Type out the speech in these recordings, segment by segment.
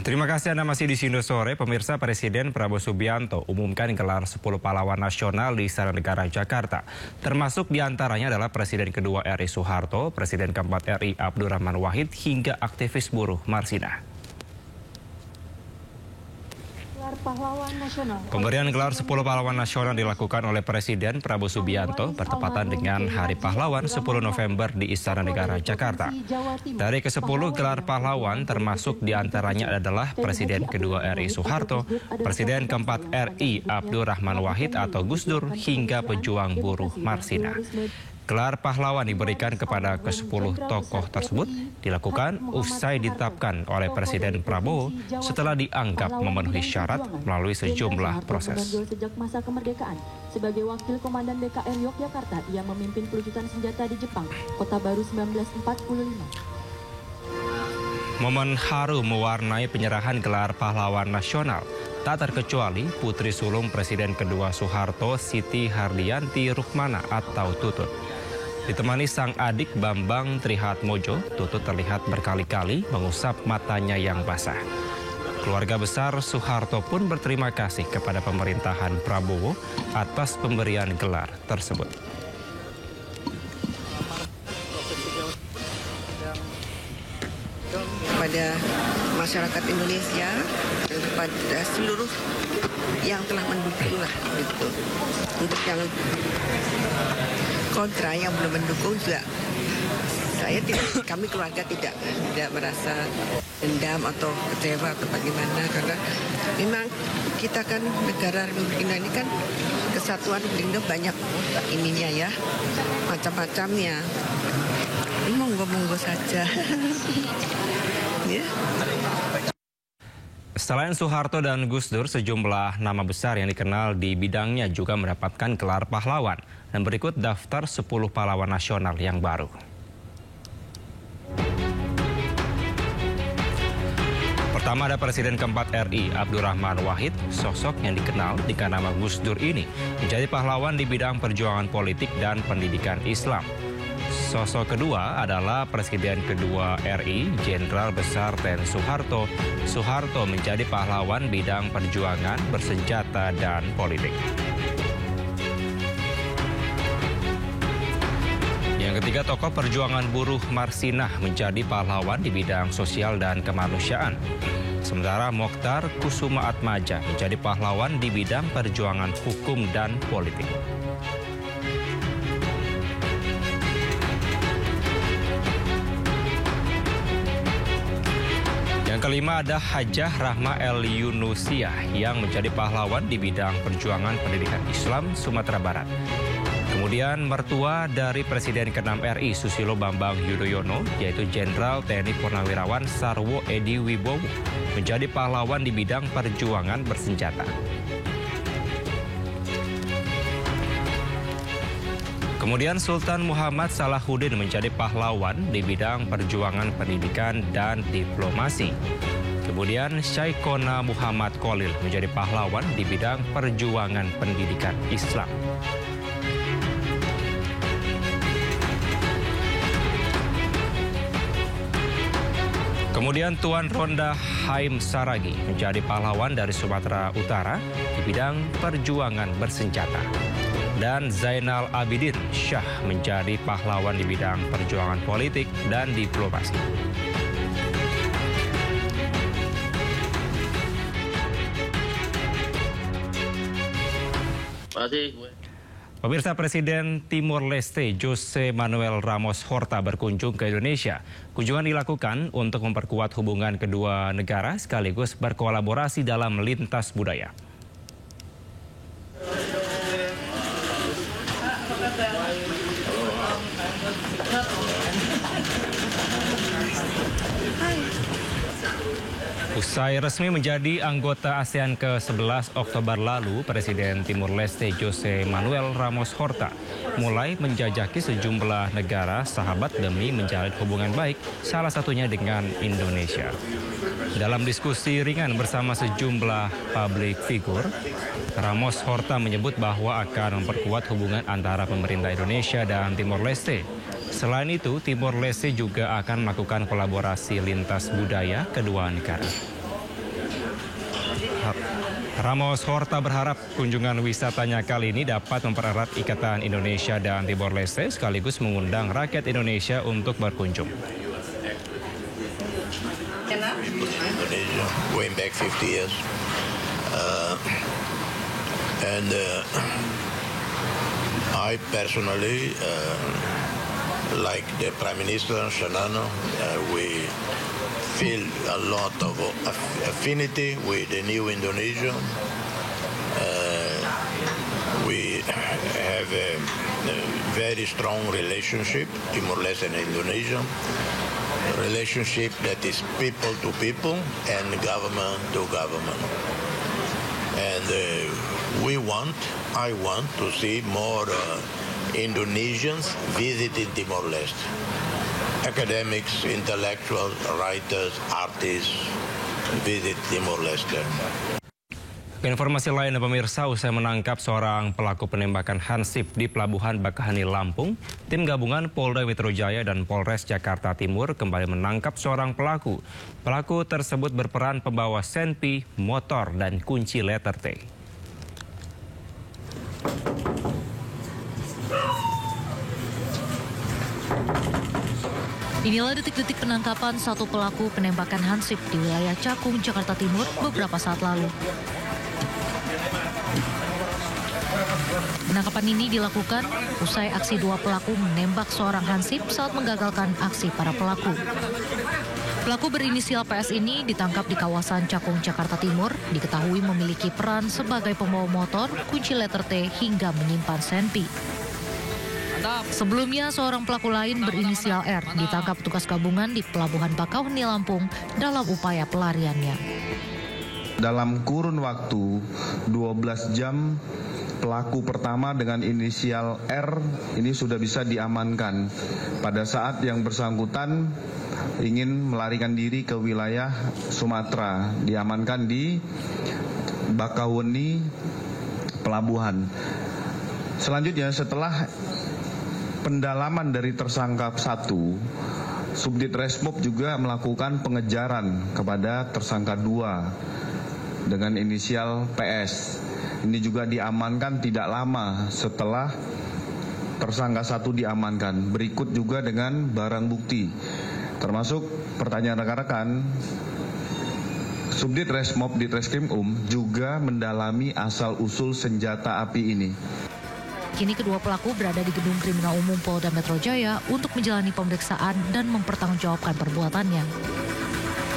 Terima kasih Anda masih di Sindo Sore. Pemirsa, Presiden Prabowo Subianto umumkan gelar 10 pahlawan nasional di Istana Negara Jakarta. Termasuk diantaranya adalah Presiden kedua RI Soeharto, Presiden keempat RI Abdurrahman Wahid, hingga aktivis buruh Marsina. Pemberian gelar 10 pahlawan nasional dilakukan oleh Presiden Prabowo Subianto bertepatan dengan Hari Pahlawan 10 November di Istana Negara Jakarta. Dari ke-10 gelar pahlawan termasuk diantaranya adalah Presiden kedua RI Soeharto, Presiden keempat RI Abdurrahman Wahid atau Gus Dur, hingga pejuang buruh Marsina. Gelar pahlawan diberikan kepada ke-10 tokoh tersebut dilakukan usai ditetapkan oleh Presiden Prabowo setelah dianggap memenuhi syarat melalui sejumlah proses. Sejak masa kemerdekaan, sebagai wakil komandan BKN Yogyakarta, ia memimpin pelucutan senjata di Jepang, Kota Baru 1945. Momen haru mewarnai penyerahan gelar pahlawan nasional. Tak terkecuali putri sulung Presiden kedua Soeharto, Siti Hardianti Rukmana atau Tutut. Ditemani sang adik Bambang Trihatmojo, Tutut terlihat berkali-kali mengusap matanya yang basah. Keluarga besar Soeharto pun berterima kasih kepada pemerintahan Prabowo atas pemberian gelar tersebut. Kepada masyarakat Indonesia dan kepada seluruh yang telah mendukung lah gitu. Untuk yang kontra, yang belum mendukung juga, kami keluarga tidak merasa dendam atau kecewa atau bagaimana, karena memang kita kan negara Republik Indonesia ini kan kesatuan Republik Indonesia banyak ininya ya, macam-macamnya. Monggo-monggo saja. Ya. Selain Soeharto dan Gus Dur, sejumlah nama besar yang dikenal di bidangnya juga mendapatkan gelar pahlawan. Dan berikut daftar 10 pahlawan nasional yang baru. Pertama ada Presiden keempat RI Abdurrahman Wahid. Sosok yang dikenal dengan nama Gus Dur ini menjadi pahlawan di bidang perjuangan politik dan pendidikan Islam. Sosok kedua adalah Presiden kedua RI, Jenderal Besar TNI Soeharto. Soeharto menjadi pahlawan bidang perjuangan, bersenjata, dan politik. Yang ketiga, tokoh perjuangan buruh Marsinah menjadi pahlawan di bidang sosial dan kemanusiaan. Sementara Mokhtar Kusuma Atmaja menjadi pahlawan di bidang perjuangan hukum dan politik. Yang kelima ada Hajah Rahma El Yunusiah yang menjadi pahlawan di bidang perjuangan pendidikan Islam Sumatera Barat. Kemudian mertua dari Presiden ke-6 RI Susilo Bambang Yudhoyono, yaitu Jenderal TNI Purnawirawan Sarwo Edi Wibowo, menjadi pahlawan di bidang perjuangan bersenjata. Kemudian Sultan Muhammad Salahuddin menjadi pahlawan di bidang perjuangan pendidikan dan diplomasi. Kemudian Syaikona Muhammad Khalil menjadi pahlawan di bidang perjuangan pendidikan Islam. Kemudian Tuan Ronda Haim Saragi menjadi pahlawan dari Sumatera Utara di bidang perjuangan bersenjata. Dan Zainal Abidin Syah menjadi pahlawan di bidang perjuangan politik dan diplomasi. Terima kasih. Pemirsa, Presiden Timor Leste Jose Manuel Ramos Horta berkunjung ke Indonesia. Kunjungan dilakukan untuk memperkuat hubungan kedua negara sekaligus berkolaborasi dalam lintas budaya. Usai resmi menjadi anggota ASEAN ke-11 Oktober lalu, Presiden Timor Leste Jose Manuel Ramos Horta mulai menjajaki sejumlah negara sahabat demi menjalin hubungan baik, salah satunya dengan Indonesia. Dalam diskusi ringan bersama sejumlah publik figur, Ramos Horta menyebut bahwa akan memperkuat hubungan antara pemerintah Indonesia dan Timor Leste. Selain itu, Timor Leste juga akan melakukan kolaborasi lintas budaya kedua negara. Ramos Horta berharap kunjungan wisatanya kali ini dapat mempererat ikatan Indonesia dan Timor Leste sekaligus mengundang rakyat Indonesia untuk berkunjung. Indonesia, going back 50 years. I personally, like the Prime Minister Shanano, we feel a lot of affinity with the new Indonesia. We have a very strong relationship, Timor-Leste and Indonesia. Relationship that is people to people and government to government. And I want to see more Indonesians visiting Timor-Leste. Academics, intellectuals, writers, artists visit Timor-Leste. Informasi lain, pemirsa, usai menangkap seorang pelaku penembakan hansip di Pelabuhan Bakaheni, Lampung, tim gabungan Polda Metro Jaya dan Polres Jakarta Timur kembali menangkap seorang pelaku. Pelaku tersebut berperan pembawa senpi, motor, dan kunci letter T. Inilah detik-detik penangkapan satu pelaku penembakan hansip di wilayah Cakung, Jakarta Timur beberapa saat lalu. Penangkapan ini dilakukan usai aksi dua pelaku menembak seorang hansip saat menggagalkan aksi para pelaku. Pelaku berinisial PS ini ditangkap di kawasan Cakung, Jakarta Timur, diketahui memiliki peran sebagai pembawa motor, kunci letter T, hingga menyimpan senpi. Sebelumnya, seorang pelaku lain berinisial R ditangkap petugas gabungan di Pelabuhan Bakaheni, Lampung dalam upaya pelariannya. Dalam kurun waktu 12 jam, pelaku pertama dengan inisial R ini sudah bisa diamankan pada saat yang bersangkutan ingin melarikan diri ke wilayah Sumatera, diamankan di Bakaheni Pelabuhan. Selanjutnya, setelah pendalaman dari tersangka 1, Subdit Resmob juga melakukan pengejaran kepada tersangka 2 dengan inisial PS. Ini juga diamankan tidak lama setelah tersangka 1 diamankan. Berikut juga dengan barang bukti, termasuk pertanyaan rekan-rekan. Subdit Resmob di Treskrim juga mendalami asal-usul senjata api ini. Kini kedua pelaku berada di Gedung Kriminal Umum Polda Metro Jaya untuk menjalani pemeriksaan dan mempertanggungjawabkan perbuatannya.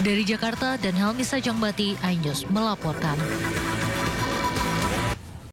Dari Jakarta dan Helmi Sajangbati, iNews melaporkan.